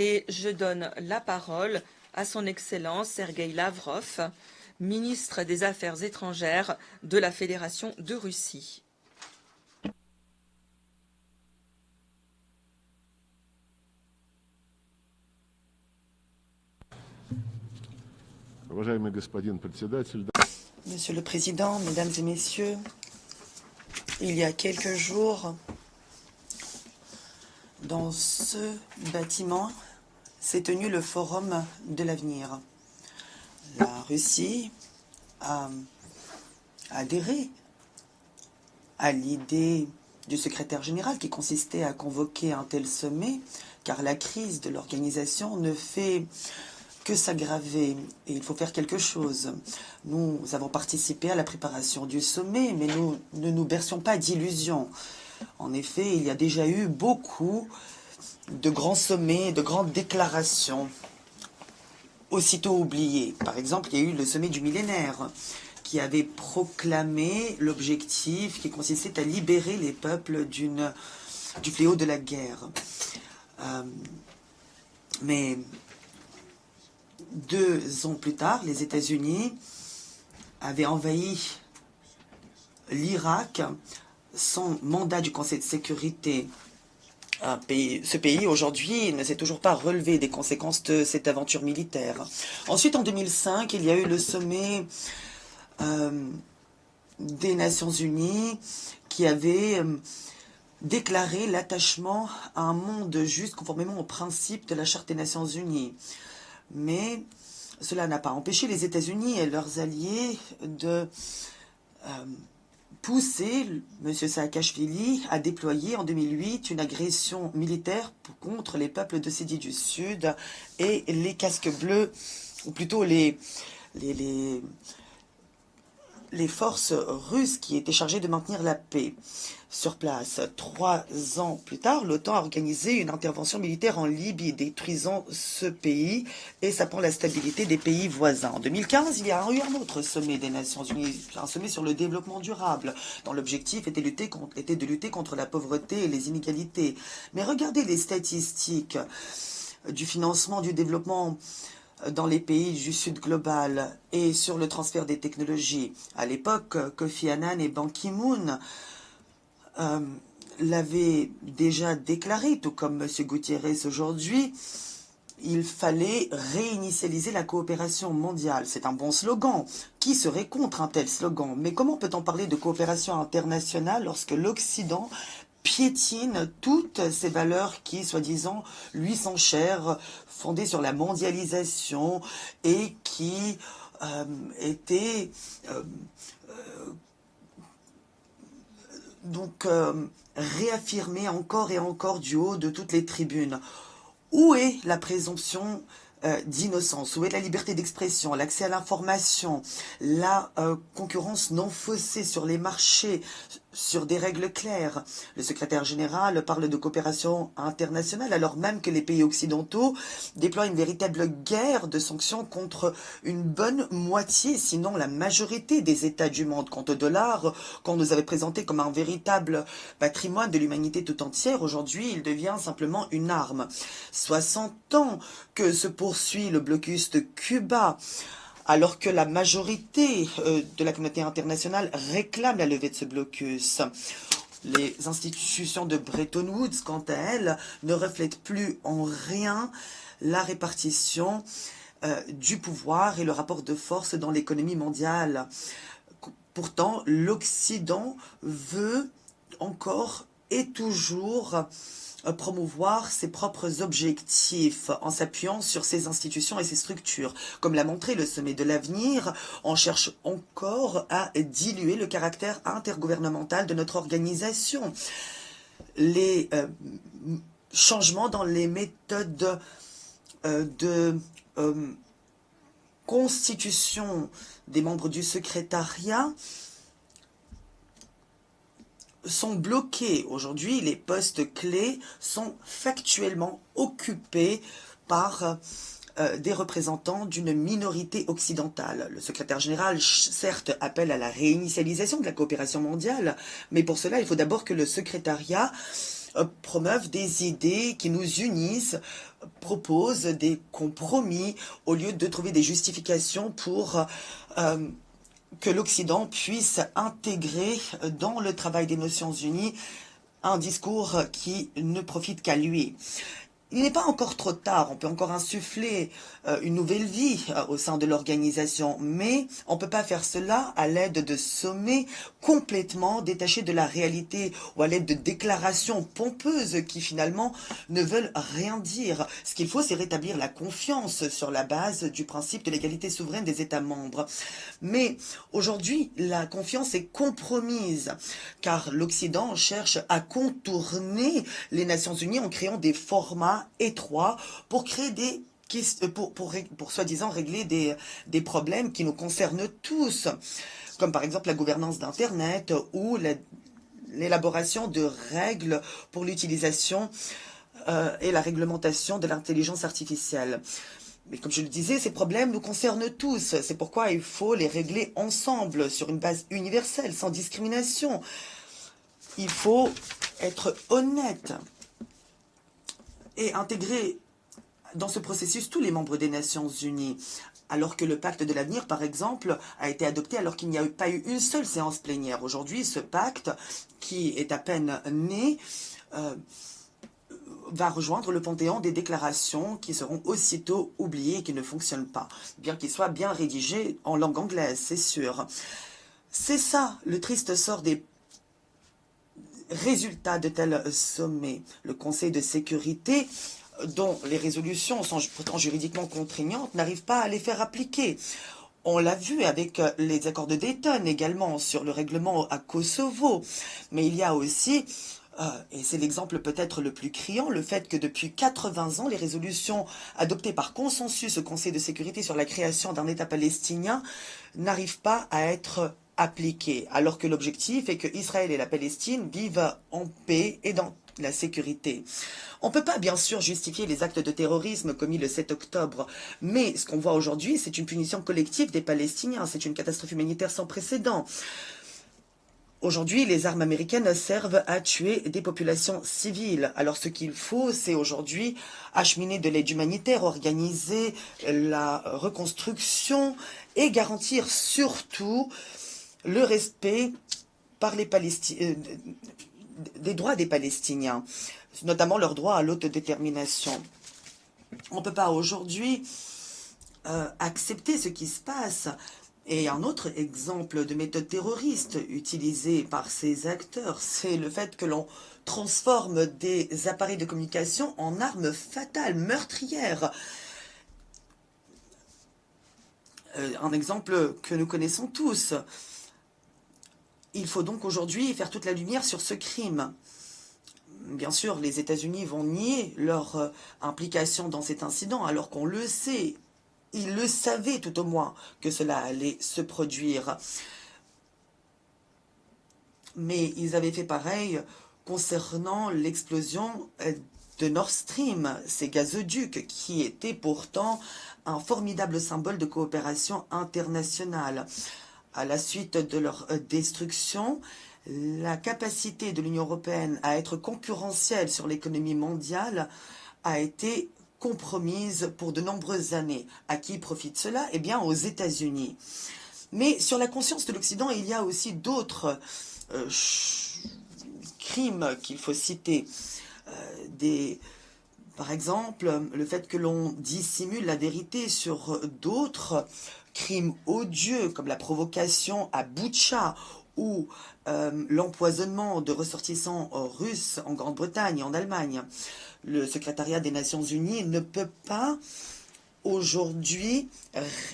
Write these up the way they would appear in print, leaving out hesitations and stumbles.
Et je donne la parole à son Excellence Sergueï Lavrov, ministre des Affaires étrangères de la Fédération de Russie. Monsieur le Président, Mesdames et Messieurs, il y a quelques jours, dans ce bâtiment, s'est tenu le Forum de l'avenir. La Russie a adhéré à l'idée du secrétaire général qui consistait à convoquer un tel sommet, car la crise de l'organisation ne fait que s'aggraver et il faut faire quelque chose. Nous avons participé à la préparation du sommet, mais nous ne nous bercions pas d'illusions. En effet, il y a déjà eu beaucoup de grands sommets, de grandes déclarations, aussitôt oubliées. Par exemple, il y a eu le sommet du millénaire, qui avait proclamé l'objectif qui consistait à libérer les peuples du fléau de la guerre. Mais 2 ans plus tard, les États-Unis avaient envahi l'Irak sans mandat du Conseil de sécurité. Ce pays, aujourd'hui, ne s'est toujours pas relevé des conséquences de cette aventure militaire. Ensuite, en 2005, il y a eu le sommet des Nations Unies qui avait déclaré l'attachement à un monde juste conformément aux principes de la Charte des Nations Unies. Mais cela n'a pas empêché les États-Unis et leurs alliés de pousser M. Saakashvili à déployer en 2008 une agression militaire contre les peuples de Sidi du Sud et les casques bleus, ou plutôt les forces russes qui étaient chargées de maintenir la paix sur place. 3 ans plus tard, l'OTAN a organisé une intervention militaire en Libye, détruisant ce pays et sapant la stabilité des pays voisins. En 2015, il y a eu un autre sommet des Nations Unies, un sommet sur le développement durable, dont l'objectif était de lutter contre la pauvreté et les inégalités. Mais regardez les statistiques du financement du développement dans les pays du Sud global et sur le transfert des technologies. À l'époque, Kofi Annan et Ban Ki-moon l'avaient déjà déclaré, tout comme M. Gutiérrez aujourd'hui, il fallait réinitialiser la coopération mondiale. C'est un bon slogan. Qui serait contre un tel slogan? Mais comment peut-on parler de coopération internationale lorsque l'Occident piétine toutes ces valeurs qui, soi-disant, lui sont chères, fondées sur la mondialisation et qui étaient réaffirmées encore et encore du haut de toutes les tribunes. Où est la présomption d'innocence? Où est la liberté d'expression, l'accès à l'information, la concurrence non faussée sur les marchés, sur des règles claires? Le secrétaire général parle de coopération internationale alors même que les pays occidentaux déploient une véritable guerre de sanctions contre une bonne moitié, sinon la majorité des États du monde. Quant au dollar, qu'on nous avait présenté comme un véritable patrimoine de l'humanité tout entière, aujourd'hui il devient simplement une arme. 60 ans que se poursuit le blocus de Cuba, alors que la majorité de la communauté internationale réclame la levée de ce blocus. Les institutions de Bretton Woods, quant à elles, ne reflètent plus en rien la répartition du pouvoir et le rapport de force dans l'économie mondiale. Pourtant, l'Occident veut encore et toujours promouvoir ses propres objectifs en s'appuyant sur ses institutions et ses structures. Comme l'a montré le sommet de l'avenir, on cherche encore à diluer le caractère intergouvernemental de notre organisation. Les changements dans les méthodes de constitution des membres du secrétariat sont bloqués. Aujourd'hui, les postes clés sont factuellement occupés par des représentants d'une minorité occidentale. Le secrétaire général, certes, appelle à la réinitialisation de la coopération mondiale, mais pour cela, il faut d'abord que le secrétariat promeuvent des idées qui nous unissent, proposent des compromis au lieu de trouver des justifications pour que l'Occident puisse intégrer dans le travail des Nations Unies un discours qui ne profite qu'à lui. Il n'est pas encore trop tard, on peut encore insuffler une nouvelle vie au sein de l'organisation, mais on ne peut pas faire cela à l'aide de sommets complètement détachés de la réalité ou à l'aide de déclarations pompeuses qui finalement ne veulent rien dire. Ce qu'il faut, c'est rétablir la confiance sur la base du principe de l'égalité souveraine des États membres. Mais aujourd'hui, la confiance est compromise car l'Occident cherche à contourner les Nations Unies en créant des formats étroits pour créer des pour soi-disant régler des problèmes qui nous concernent tous, comme par exemple la gouvernance d'Internet ou l'élaboration de règles pour l'utilisation et la réglementation de l'intelligence artificielle. Mais comme je le disais, ces problèmes nous concernent tous. C'est pourquoi il faut les régler ensemble, sur une base universelle, sans discrimination. Il faut être honnête et intégrer dans ce processus tous les membres des Nations Unies. Alors que le pacte de l'avenir, par exemple, a été adopté alors qu'il n'y a pas eu une seule séance plénière. Aujourd'hui, ce pacte, qui est à peine né, va rejoindre le panthéon des déclarations qui seront aussitôt oubliées et qui ne fonctionnent pas, bien qu'il soit bien rédigé en langue anglaise, c'est sûr. C'est ça, le triste sort des résultats de tels sommets. Le Conseil de sécurité, dont les résolutions sont pourtant juridiquement contraignantes, n'arrive pas à les faire appliquer. On l'a vu avec les accords de Dayton également sur le règlement à Kosovo. Mais il y a aussi, et c'est l'exemple peut-être le plus criant, le fait que depuis 80 ans, les résolutions adoptées par consensus au Conseil de sécurité sur la création d'un État palestinien n'arrivent pas à être appliquées, alors que l'objectif est que Israël et la Palestine vivent en paix et dans la sécurité. On ne peut pas bien sûr justifier les actes de terrorisme commis le 7 octobre, mais ce qu'on voit aujourd'hui, c'est une punition collective des Palestiniens, c'est une catastrophe humanitaire sans précédent. Aujourd'hui, les armes américaines servent à tuer des populations civiles. Alors ce qu'il faut, c'est aujourd'hui acheminer de l'aide humanitaire, organiser la reconstruction et garantir surtout le respect par les des droits des Palestiniens, notamment leur droit à l'autodétermination. On ne peut pas aujourd'hui accepter ce qui se passe. Et un autre exemple de méthode terroriste utilisée par ces acteurs, c'est le fait que l'on transforme des appareils de communication en armes fatales, meurtrières. Un exemple que nous connaissons tous. Il faut donc aujourd'hui faire toute la lumière sur ce crime. Bien sûr, les États-Unis vont nier leur implication dans cet incident, alors qu'on le sait. Ils le savaient tout au moins que cela allait se produire. Mais ils avaient fait pareil concernant l'explosion de Nord Stream, ces gazoducs qui étaient pourtant un formidable symbole de coopération internationale. À la suite de leur destruction, la capacité de l'Union européenne à être concurrentielle sur l'économie mondiale a été compromise pour de nombreuses années. À qui profite cela? Eh bien, aux États-Unis. Mais sur la conscience de l'Occident, il y a aussi d'autres crimes qu'il faut citer. Par exemple, le fait que l'on dissimule la vérité sur d'autres crimes odieux, comme la provocation à Boutcha ou l'empoisonnement de ressortissants russes en Grande-Bretagne et en Allemagne. Le secrétariat des Nations Unies ne peut pas aujourd'hui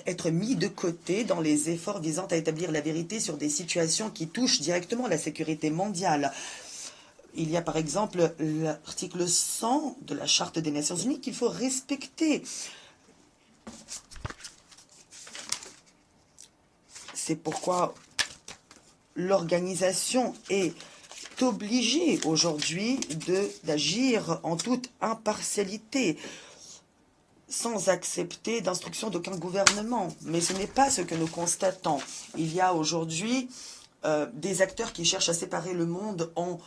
être mis de côté dans les efforts visant à établir la vérité sur des situations qui touchent directement la sécurité mondiale. Il y a par exemple l'article 100 de la Charte des Nations Unies qu'il faut respecter. C'est pourquoi l'organisation est obligée aujourd'hui d'agir en toute impartialité, sans accepter d'instruction d'aucun gouvernement. Mais ce n'est pas ce que nous constatons. Il y a aujourd'hui des acteurs qui cherchent à séparer le monde en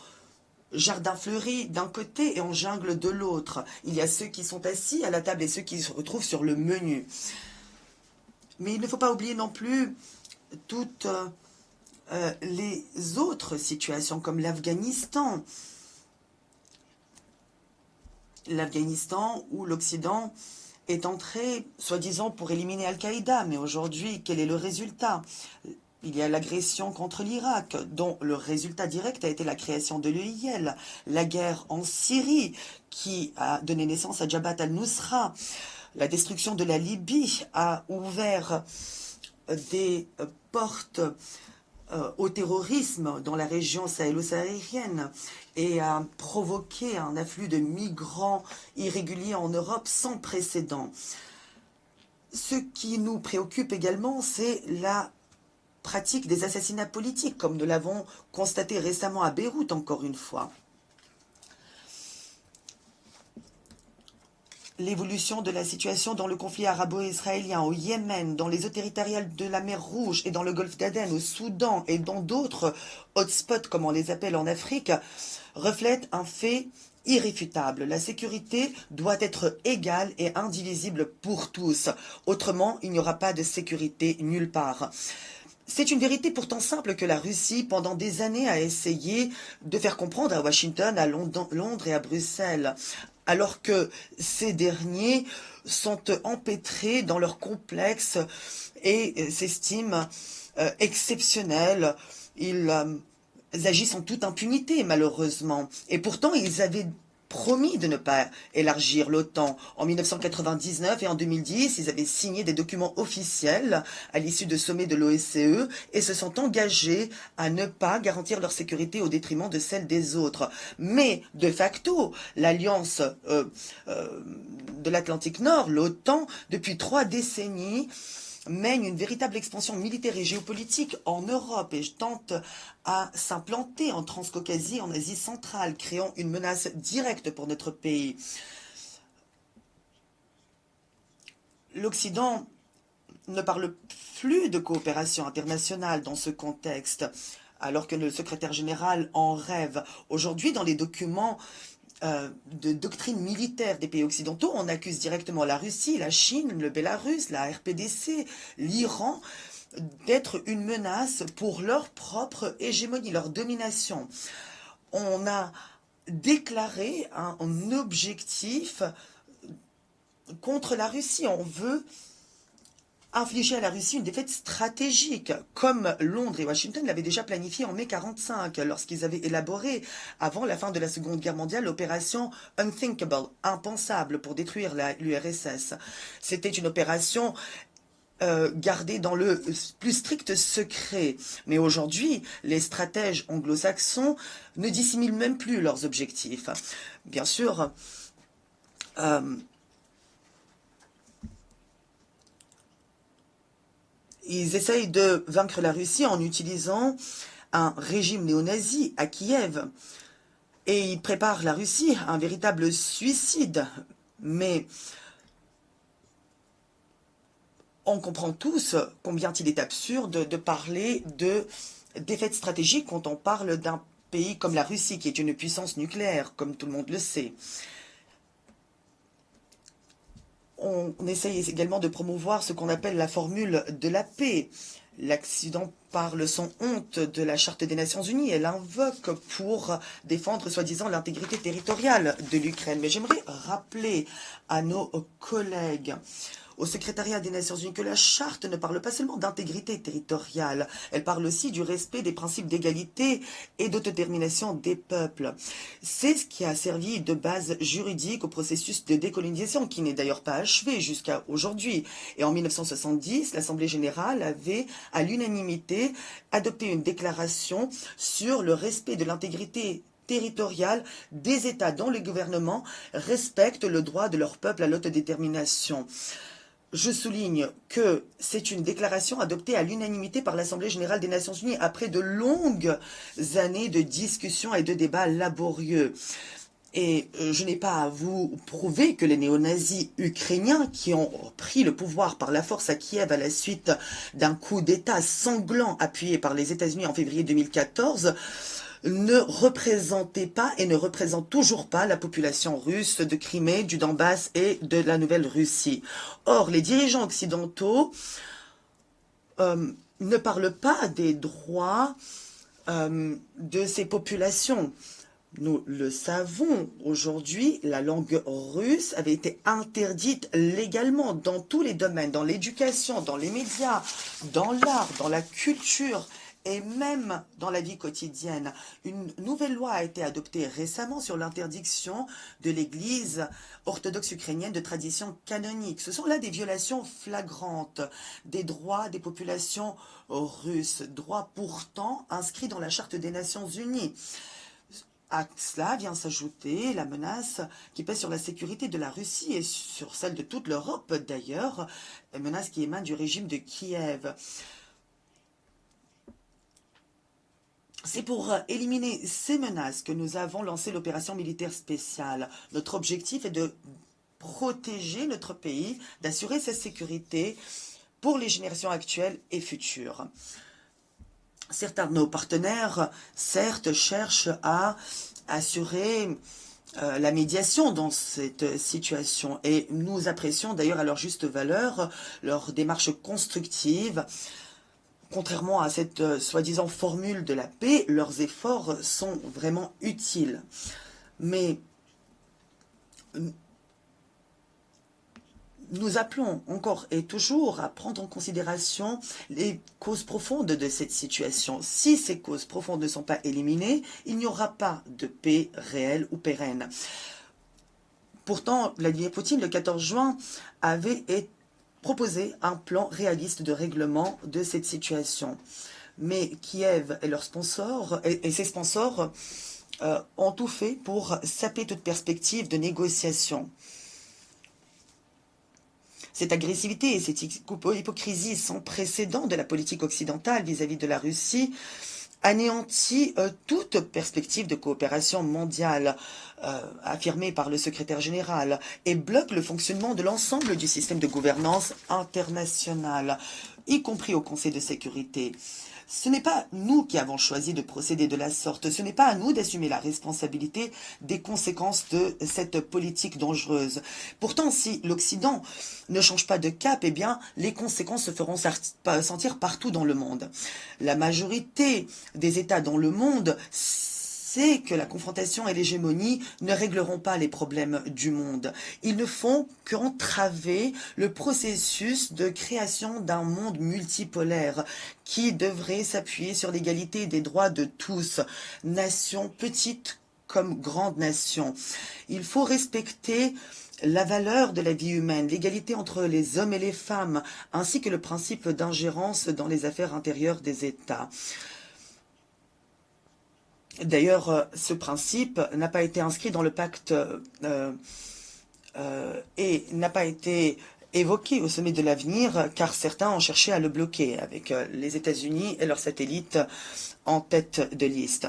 jardin fleuri d'un côté et en jungle de l'autre. Il y a ceux qui sont assis à la table et ceux qui se retrouvent sur le menu. Mais il ne faut pas oublier non plus toutes les autres situations comme l'Afghanistan. L'Afghanistan où l'Occident est entré, soi-disant, pour éliminer Al-Qaïda. Mais aujourd'hui, quel est le résultat? Il y a l'agression contre l'Irak, dont le résultat direct a été la création de l'EIL, la guerre en Syrie, qui a donné naissance à Jabhat al-Nusra. La destruction de la Libye a ouvert des portes au terrorisme dans la région sahélo-saharienne et a provoqué un afflux de migrants irréguliers en Europe sans précédent. Ce qui nous préoccupe également, c'est la pratique des assassinats politiques, comme nous l'avons constaté récemment à Beyrouth, encore une fois. L'évolution de la situation dans le conflit arabo-israélien, au Yémen, dans les eaux territoriales de la mer Rouge et dans le golfe d'Aden, au Soudan et dans d'autres hotspots, comme on les appelle en Afrique, reflète un fait irréfutable. La sécurité doit être égale et indivisible pour tous. Autrement, il n'y aura pas de sécurité nulle part. C'est une vérité pourtant simple que la Russie, pendant des années, a essayé de faire comprendre à Washington, à Londres et à Bruxelles, alors que ces derniers sont empêtrés dans leur complexe et s'estiment exceptionnels. Ils agissent en toute impunité, malheureusement. Et pourtant, ils avaient promis de ne pas élargir l'OTAN. En 1999 et en 2010, ils avaient signé des documents officiels à l'issue de sommets de l'OSCE et se sont engagés à ne pas garantir leur sécurité au détriment de celle des autres. Mais, de facto, l'Alliance de l'Atlantique Nord, l'OTAN, depuis 3 décennies, mène une véritable expansion militaire et géopolitique en Europe et tente à s'implanter en Transcaucasie, en Asie centrale, créant une menace directe pour notre pays. L'Occident ne parle plus de coopération internationale dans ce contexte, alors que le secrétaire général en rêve. Aujourd'hui, dans les documents de doctrine militaire des pays occidentaux, on accuse directement la Russie, la Chine, le Bélarus, la RPDC, l'Iran d'être une menace pour leur propre hégémonie, leur domination. On a déclaré un objectif contre la Russie. On veut infliger à la Russie une défaite stratégique, comme Londres et Washington l'avaient déjà planifié en mai 1945, lorsqu'ils avaient élaboré, avant la fin de la Seconde Guerre mondiale, l'opération Unthinkable, impensable, pour détruire l'URSS. C'était une opération gardée dans le plus strict secret. Mais aujourd'hui, les stratèges anglo-saxons ne dissimulent même plus leurs objectifs. Bien sûr, ils essayent de vaincre la Russie en utilisant un régime néo-nazi à Kiev. Et ils préparent la Russie à un véritable suicide. Mais on comprend tous combien il est absurde de parler de défaite stratégique quand on parle d'un pays comme la Russie, qui est une puissance nucléaire, comme tout le monde le sait. On essaye également de promouvoir ce qu'on appelle la formule de la paix. L'Occident parle sans honte de la Charte des Nations Unies. Elle invoque pour défendre, soi-disant, l'intégrité territoriale de l'Ukraine. Mais j'aimerais rappeler à nos collègues au secrétariat des Nations Unies que la charte ne parle pas seulement d'intégrité territoriale, elle parle aussi du respect des principes d'égalité et d'autodétermination des peuples. C'est ce qui a servi de base juridique au processus de décolonisation, qui n'est d'ailleurs pas achevé jusqu'à aujourd'hui. Et en 1970, l'Assemblée générale avait, à l'unanimité, adopté une déclaration sur le respect de l'intégrité territoriale des États dont les gouvernements respectent le droit de leur peuple à l'autodétermination. Je souligne que c'est une déclaration adoptée à l'unanimité par l'Assemblée générale des Nations unies après de longues années de discussions et de débats laborieux. Et je n'ai pas à vous prouver que les néo-nazis ukrainiens qui ont pris le pouvoir par la force à Kiev à la suite d'un coup d'État sanglant appuyé par les États-Unis en février 2014 ne représentait pas et ne représente toujours pas la population russe de Crimée, du Donbass et de la Nouvelle-Russie. Or, les dirigeants occidentaux ne parlent pas des droits de ces populations. Nous le savons, aujourd'hui, la langue russe avait été interdite légalement dans tous les domaines, dans l'éducation, dans les médias, dans l'art, dans la culture et même dans la vie quotidienne. Une nouvelle loi a été adoptée récemment sur l'interdiction de l'Église orthodoxe ukrainienne de tradition canonique. Ce sont là des violations flagrantes des droits des populations russes, droits pourtant inscrits dans la Charte des Nations Unies. À cela vient s'ajouter la menace qui pèse sur la sécurité de la Russie et sur celle de toute l'Europe d'ailleurs, une menace qui émane du régime de Kiev. C'est pour éliminer ces menaces que nous avons lancé l'opération militaire spéciale. Notre objectif est de protéger notre pays, d'assurer sa sécurité pour les générations actuelles et futures. Certains de nos partenaires, certes, cherchent à assurer la médiation dans cette situation et nous apprécions d'ailleurs à leur juste valeur leur démarche constructive. Contrairement à cette soi-disant formule de la paix, leurs efforts sont vraiment utiles. Mais nous appelons encore et toujours à prendre en considération les causes profondes de cette situation. Si ces causes profondes ne sont pas éliminées, il n'y aura pas de paix réelle ou pérenne. Pourtant, Vladimir Poutine, le 14 juin, avait proposé un plan réaliste de règlement de cette situation. Mais Kiev et leurs sponsors, et ses sponsors ont tout fait pour saper toute perspective de négociation. Cette agressivité et cette hypocrisie sans précédent de la politique occidentale vis-à-vis de la Russie anéantit toute perspective de coopération mondiale affirmée par le secrétaire général et bloque le fonctionnement de l'ensemble du système de gouvernance international, y compris au Conseil de sécurité. Ce n'est pas nous qui avons choisi de procéder de la sorte. Ce n'est pas à nous d'assumer la responsabilité des conséquences de cette politique dangereuse. Pourtant, si l'Occident ne change pas de cap, eh bien, les conséquences se feront sentir partout dans le monde. La majorité des États dans le monde sait que la confrontation et l'hégémonie ne régleront pas les problèmes du monde. Ils ne font qu'entraver le processus de création d'un monde multipolaire qui devrait s'appuyer sur l'égalité des droits de tous, nations petites comme grandes nations. Il faut respecter la valeur de la vie humaine, l'égalité entre les hommes et les femmes, ainsi que le principe d'ingérence dans les affaires intérieures des États. D'ailleurs, ce principe n'a pas été inscrit dans le pacte et n'a pas été évoqué au sommet de l'avenir, car certains ont cherché à le bloquer, avec les États-Unis et leurs satellites en tête de liste.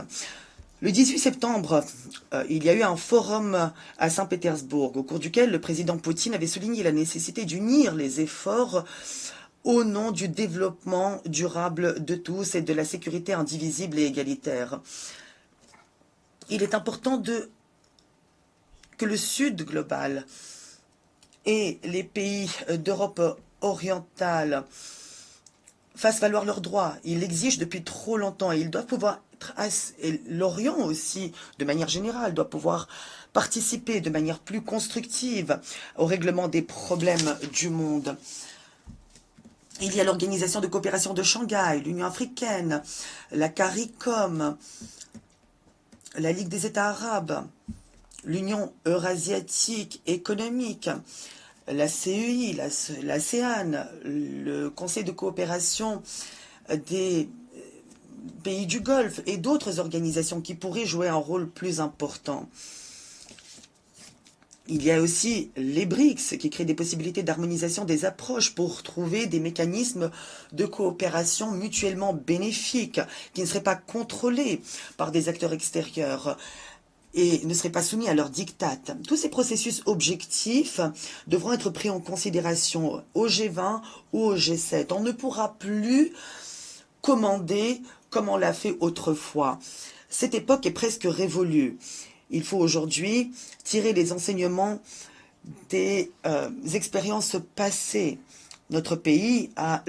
Le 18 septembre, il y a eu un forum à Saint-Pétersbourg, au cours duquel le président Poutine avait souligné la nécessité d'unir les efforts au nom du développement durable de tous et de la sécurité indivisible et égalitaire. Il est important que le Sud global et les pays d'Europe orientale fassent valoir leurs droits. Ils l'exigent depuis trop longtemps et ils doivent pouvoir et l'Orient aussi, de manière générale, doit pouvoir participer de manière plus constructive au règlement des problèmes du monde. Il y a l'Organisation de coopération de Shanghai, l'Union africaine, la CARICOM, la Ligue des États arabes, l'Union eurasiatique économique, la CEI, l'ASEAN, le Conseil de coopération des pays du Golfe et d'autres organisations qui pourraient jouer un rôle plus important. Il y a aussi les BRICS qui créent des possibilités d'harmonisation des approches pour trouver des mécanismes de coopération mutuellement bénéfiques qui ne seraient pas contrôlés par des acteurs extérieurs et ne seraient pas soumis à leurs diktats. Tous ces processus objectifs devront être pris en considération au G20 ou au G7. On ne pourra plus commander comme on l'a fait autrefois. Cette époque est presque révolue. Il faut aujourd'hui tirer les enseignements des expériences passées. Notre pays a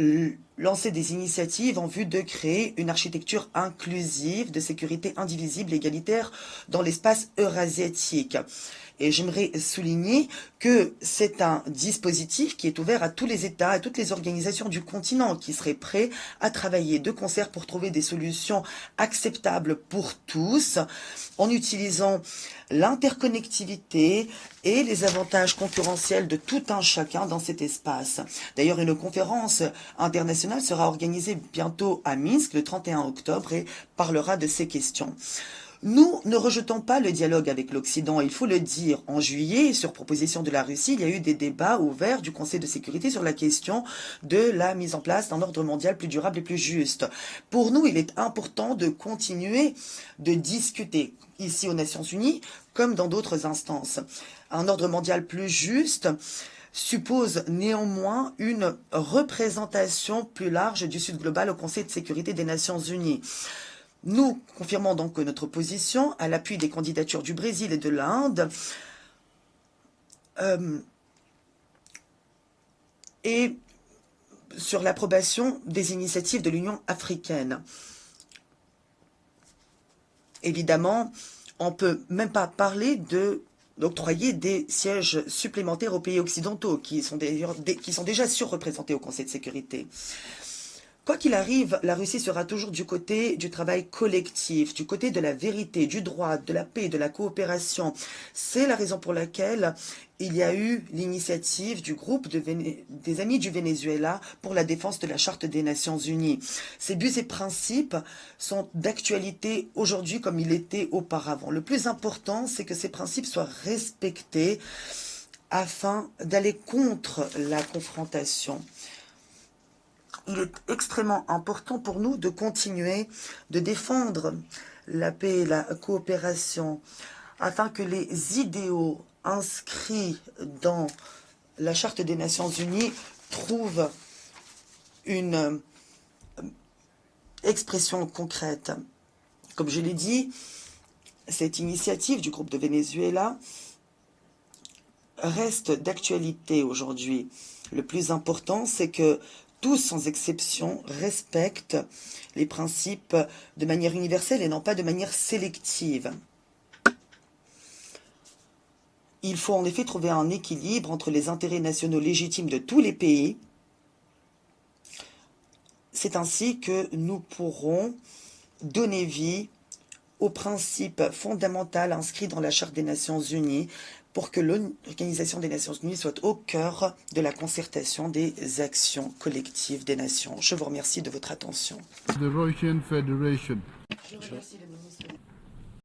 lancé des initiatives en vue de créer une architecture inclusive de sécurité indivisible et égalitaire dans l'espace eurasiatique. Et j'aimerais souligner que c'est un dispositif qui est ouvert à tous les États, à toutes les organisations du continent qui seraient prêts à travailler de concert pour trouver des solutions acceptables pour tous en utilisant l'interconnectivité et les avantages concurrentiels de tout un chacun dans cet espace. D'ailleurs, une conférence internationale sera organisée bientôt à Minsk le 31 octobre et parlera de ces questions. Nous ne rejetons pas le dialogue avec l'Occident, il faut le dire. En juillet, sur proposition de la Russie, il y a eu des débats ouverts du Conseil de sécurité sur la question de la mise en place d'un ordre mondial plus durable et plus juste. Pour nous, il est important de continuer de discuter ici aux Nations Unies comme dans d'autres instances. Un ordre mondial plus juste suppose néanmoins une représentation plus large du Sud global au Conseil de sécurité des Nations Unies. Nous confirmons donc notre position à l'appui des candidatures du Brésil et de l'Inde et sur l'approbation des initiatives de l'Union africaine. Évidemment, on ne peut même pas parler d'octroyer des sièges supplémentaires aux pays occidentaux qui sont déjà surreprésentés au Conseil de sécurité. Quoi qu'il arrive, la Russie sera toujours du côté du travail collectif, du côté de la vérité, du droit, de la paix, de la coopération. C'est la raison pour laquelle il y a eu l'initiative du groupe des Amis du Venezuela pour la défense de la Charte des Nations Unies. Ces buts et principes sont d'actualité aujourd'hui comme il était auparavant. Le plus important, c'est que ces principes soient respectés afin d'aller contre la confrontation. Il est extrêmement important pour nous de continuer de défendre la paix et la coopération afin que les idéaux inscrits dans la Charte des Nations Unies trouvent une expression concrète. Comme je l'ai dit, cette initiative du groupe de Venezuela reste d'actualité aujourd'hui. Le plus important, c'est que tous, sans exception, respectent les principes de manière universelle et non pas de manière sélective. Il faut en effet trouver un équilibre entre les intérêts nationaux légitimes de tous les pays. C'est ainsi que nous pourrons donner vie aux principes fondamentaux inscrits dans la Charte des Nations Unies pour que l'Organisation des Nations Unies soit au cœur de la concertation des actions collectives des nations. Je vous remercie de votre attention. The Russian Federation. Je remercie le ministre.